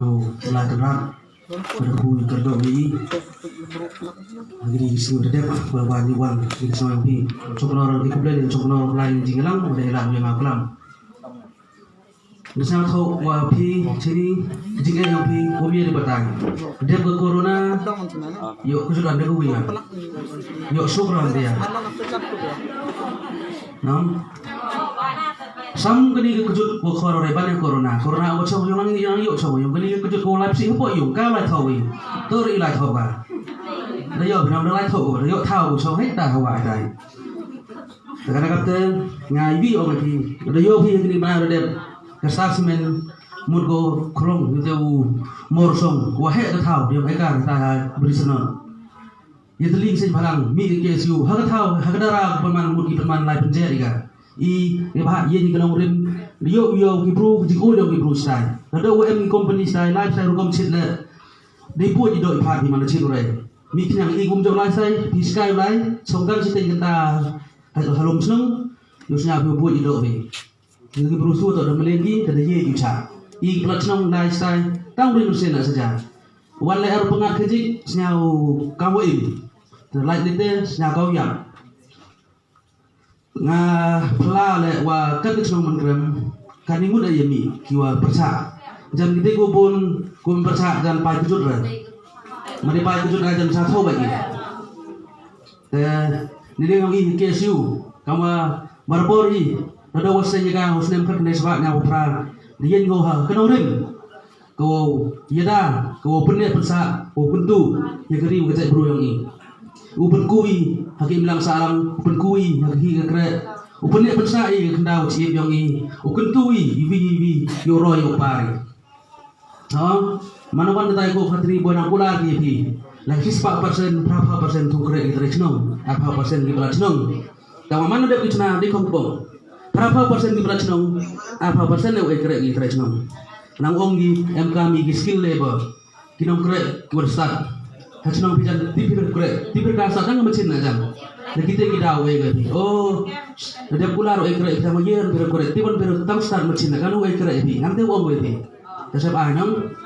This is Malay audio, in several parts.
Lah terang pada kui kerja ni lagi isi berdek bawa diwan di sana pi cokno orang dikumpulin cokno lain jinglang ada elam yang aklam di sana kau wapi sini jingga yang pi kami ada batang dia ke corona yuk kesudah ada kui kan yuk syukuran dia nam sam kini kejut ko corona corona aku cakap yang yuk cakap yang kini kejut ko live sih apa yung kau live tahu ini tori live tahu apa dah yuk benar live tahu dah yuk tahu so hết ta tahu apa đây kadang kata ngai bi orang lagi dah yuk pi kini mana dah kesaksian mud ko krong itu morsong ko hết dah tahu dia mereka ta beri sana ya teling sen balang mi ke siu ha tahu ha darah peman mud ki peman live penjari kan bah ye ni kalau rim yo ki bro ki ko yo ki bro style ada OM company style lifestyle rom chit le dei pu ji doi pha di mana chit re mi knyang i gum jo lai sai pi sky lai songgang chit ten ta halom snung yo snya pu ji do be ki bro su to da melengi da ye ju cha i plat snung lifestyle tang ri sen saja wan le ar pengat kejik snyau kamu im the light lite snya kau yang nga pla le wa kan chong HaMynkrem kan imut ayami kiwa persa jan gede go bon ko persa jan pai kujut ra mari pai kujut ra jan sa thau bagi ni de ngi kesu kama marpori ada wasanya ka husnem kan ne swa nya upra dien go ha kano rim ko yada ko penne persa ko puntu ye gari go jai bro yang ni upen kui hakim lang salam upen kui hagi kre upen le pensa i kendau chiep yang i uken tui ivi yo roy yo pare ha manawan dai ko khatri bona pula ki pi la 4% berapa persen tu kre ki trechno apa persen ki trechno tawa mana de kichna di kompong berapa persen ki trechno apa persen le kre ki trechno nang ong di MK mi ki skill labor kinom kre kursat Hacunang pijan tipir kasar kan macam aja. Nah kita awal gini. Oh, ada pular ekor sama yer kore. Tiban beru tam start macam kan ekor ini. Nanti uang ini. Terus apa nang?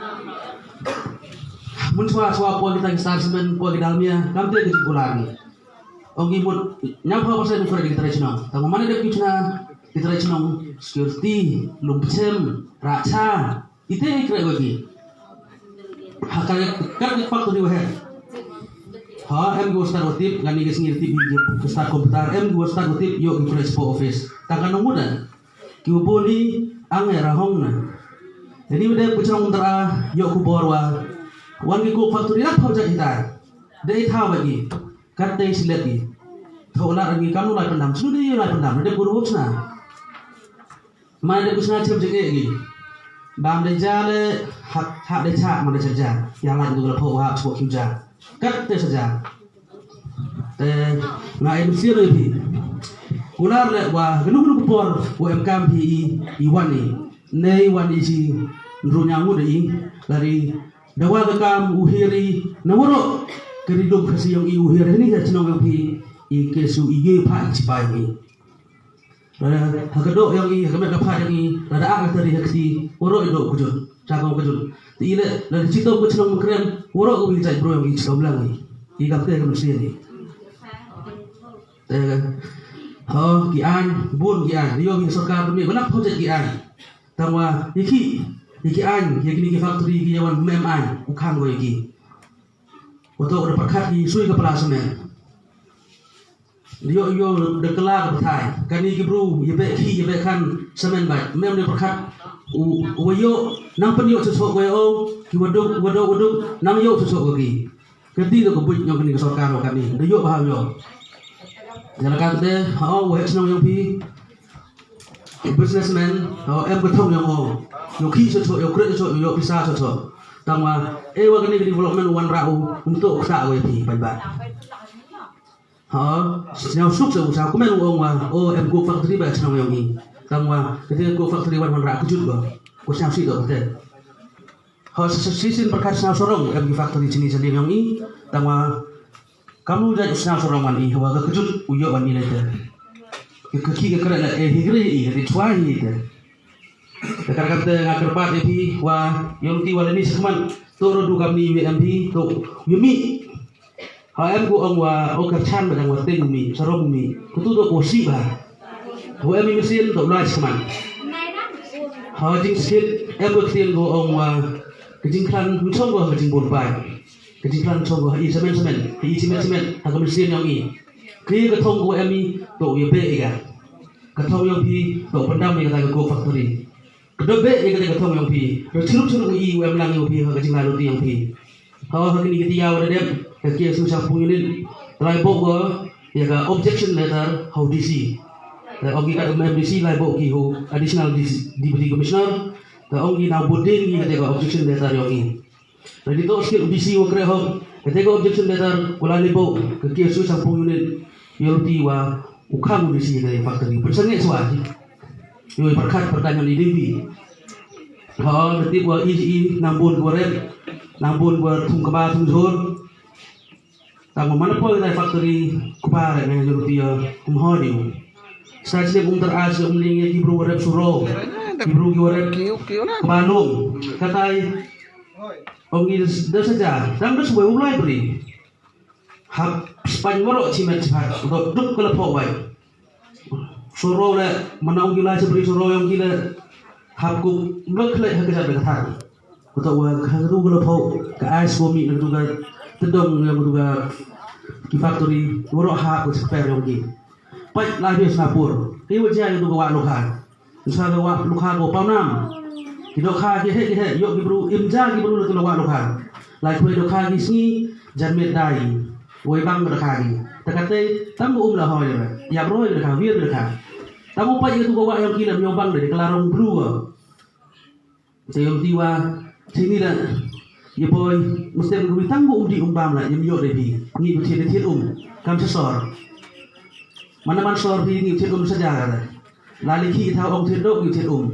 Muncul suap kita start semen kita dalamnya. Nanti kita pular ni. Ogi mut nyapa persen ekor kita recunang. Tahu mana dia kita recunang security, lumpcem, raca. Itu ekor lagi. Hakanya kan faktor dia ha em go start otip ngani ges ngirti bi start komputer em go start otip yo ki fresh office takan muda ki boni ang era hong na jadi bede pucang tera yo ku borwa wan ki go factory la project kita dei tha bagi kat dei silati thola agi kamu lai pendam sudi lai pendam de guru husna mai de kusna chep jege gi bam de jale hak de cha ma de saja yang lain juga pho ha chua kimja kat te saja na MC lebih ular le wa genu por UMK pi iwani nei wani si runya ngudi dari dawa kam uhiri naworo keridum kasi yang i uhiri ni ya cino pi i kesu ige pa ipai ni hagado yang i hagamet apa yang i rada ang tari haksi woro ido kujun cakong kujun ile dari cito ko cino HaMynkrem woro ko bijai bro yang i cito belang ni i kapte ka mesti ni ho ki an bun ki an yo ki sarkar mi balak project ki an tangwa iki an ye kini ki factory ki yawan mem an ukang go iki untuk dapat kat di sui kepala semen yo de kela ke thai kani ki bru ye be kan semen bai mem de perkat yo nang pen yo sosok we o ki waduk nang yo sosok ki keti to ko buj nyong kini ke sarkar kani de yo bahal yo jangan kata, oh, wahai senang yang pi businessman, oh, em bertemu yang yo ki cocok, yo kret cocok, yo bisa cocok. Tangwa, wah kini development wan rau untuk usaha wahai pi, baik. Oh, senang suk usaha, komen wah, oh, em go factory bah senang yang ni. Tangwa, ketika go factory wan rau kejut bah, ko senang sih tu betul. Oh, season perkat senang sorong, em go factory sini sendiri yang ni, tangwa. Kamu dah usah seorang mani, hawa kejut uyok mani lete. Kaki kekeret le higri, hari cuai itu. Dekat kata ngakar bat epi wa yang ti wala ni seman toro du kami WMP to yumi em ku ông wa okar chan ba dang wa ten mi sarom mi kutu do kosi ba ho em mesin to lai seman ha jing skill em ku tien go ông wa ke Jingkren chong go ke Jingbon bai ke Jingkren chong go i semen ha ke mesin yang i ke ke thong go em mi to ye be ga ke thong yang pi to pandam ni kata go factory kedua ni kita ketemu yang pi, ceruk i UM lang yang pi, kerja lalu yang pi. Kalau hari ni kita yaw ada kerja susah punya ni, lai bawa ya ka objection letter how DC. Ogi kat MDC lai bawa ki ho additional deputy commissioner, ogi na bodeng ni kita objection letter yang ni. Jadi tu sikit DC wa kere ho, kita objection letter kula lai bawa kerja susah punya ni, yang pi wa ukang DC dari factory. Persengit suai. Yoi berkat pertanyaan di Dewi. Nanti buat nambun goreng, nambun buat tung kebal tung zon. Tamu mana pun dari factory kebal yang jadi dia kumhodi. Saya sendiri teras umlingnya di bru goreng suro, di bru goreng kebanung. Katai, ongi dah saja. Dalam dah sebuah mulai beri. Hab Spanyol cimet cepat untuk duduk kelepok baik. Soro le mana gila seberi soro yang gila hakku berkelak hak kerja berkata atau hak tu kalau pau ke ais bumi itu juga tedong yang juga di factory borok hak seper yang gila baik lagi Singapura dia wajah itu gawat lokal misalnya gawat lokal go Panam kita lokal kita yuk diburu imja diburu itu gawat lokal lagi kita lokal di sini jangan dai woi bang berkali terkata tamu lah hoy ya bro berkali wir berkali tamu pa itu bawa yang kila menyobang dari kelarong blue saya tiwa sini dah ya boy mesti menggui tangguh di umbam lah yang yo debi ni betul betul kam sesor mana sor di ni betul saja lah lali ki tahu orang tendok ni betul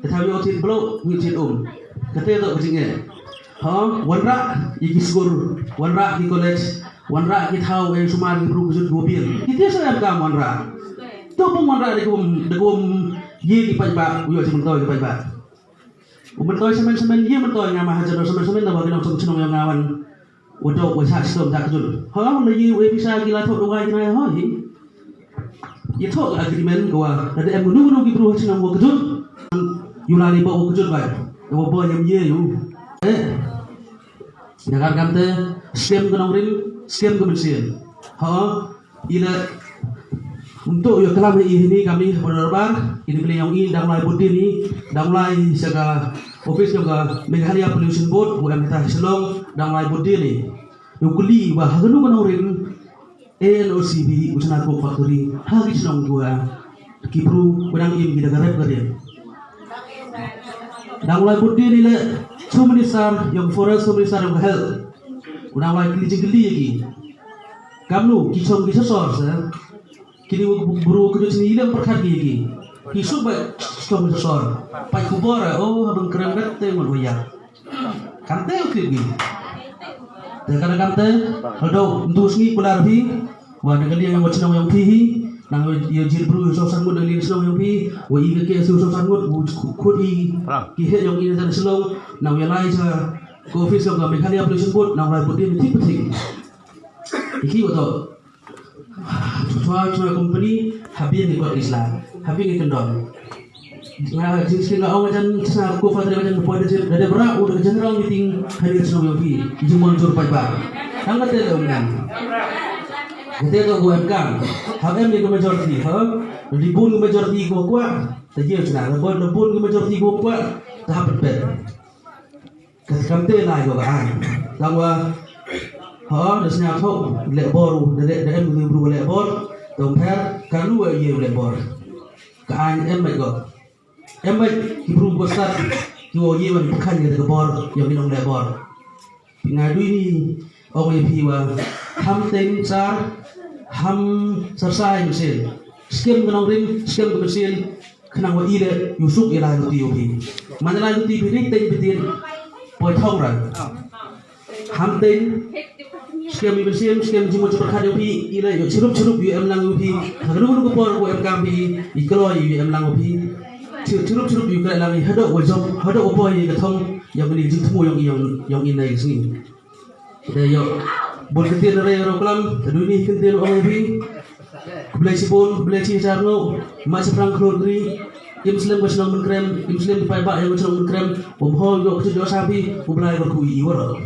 tahu yo betul blok ni betul kata tu begini ha wanra iki skor wanra di college wanra ki tahu semua di bru kusut mobil kita saya kam wanra tu pun wanra degum ye di pajba yo sementoi di pajba Umentoi semen ye mentoi ngama hajar semen dah bagi langsung senong yang ngawan udok wasak sistem tak kejun ha le ye bisa gila thok dogai na ha ye thok agreement gua ada em gunu gi bru senong gua kejun yulani ba kejun bai wo bo yem ye yu jangan kante scam kenong rin scam kemensian ha ila untuk yang kelam ini kami berdebar ini beliau ini dah mulai budi ni dah mulai segala office juga Meghalaya Pollution Board bukan kita selong dah mulai budi ni yang kuli bah haganu kanorin LOCB usaha ko factory hari selong dua kibru kurang im kita garap kalian dah mulai budi ni le Minister yang forest Minister yang health dah mulai geli lagi kamu kisong kisosor kini buru kerja sini ilang perkat gigi kisuk baik setom besar pai kubora HaMynkrem kate ngoyak kante ukir gigi dan kante kalau untuk sini kularbi wa dengan dia yang wacana yang pihi nang yo jil buru so sangut dengan dia selong yang pihi wa i ke so sangut kodi kihe yang ini dan selong nang ya lai sa office yang Meghalaya Pollution Board nang lai putih ni penting iki betul Cuma company habis ni buat Islam, habis ni kendor. Nah, jenis kita orang macam sana ko father macam poin ada berak udah general meeting hari Senin yang pi, jumpa jur pajak. Angkat dia orang. Kita tu UMKM, HaMynkrem ni majority, ribun majority ko kuat, tajir sana, ribun majority ko kuat, tahap pet. Kamte lai ko kan. Tangwa dah senyap thok lebor dah em buru lebor tomper kanu ye lebor kan em go em buru bosat yo ye wan kan ye lebor yang minong lebor ngadu ini ong ye piwa ham ten sar ham sersai mesin skem kenong ring skem mesin kenang wa ile yusuk ye la ti opi mana la ti bi ten bitin poi thong ra ham ten skem mesin skem jimu perkhad opi ile yo churup UM lang opi ngadu ko por UMKM bi iklo UM lang opi Curup juga lagi hadap apa yang ketong yang ini jingtemu yang ini sini. Kita yo bon kentir dari orang kelam, dunia kentir orang lebih. Belai sipon, belai cicarno, macam perang keluarga. Muslim bersenang HaMynkrem, Muslim payah yang bersenang HaMynkrem, umhol yo kerja sapi, belai berkui iwar.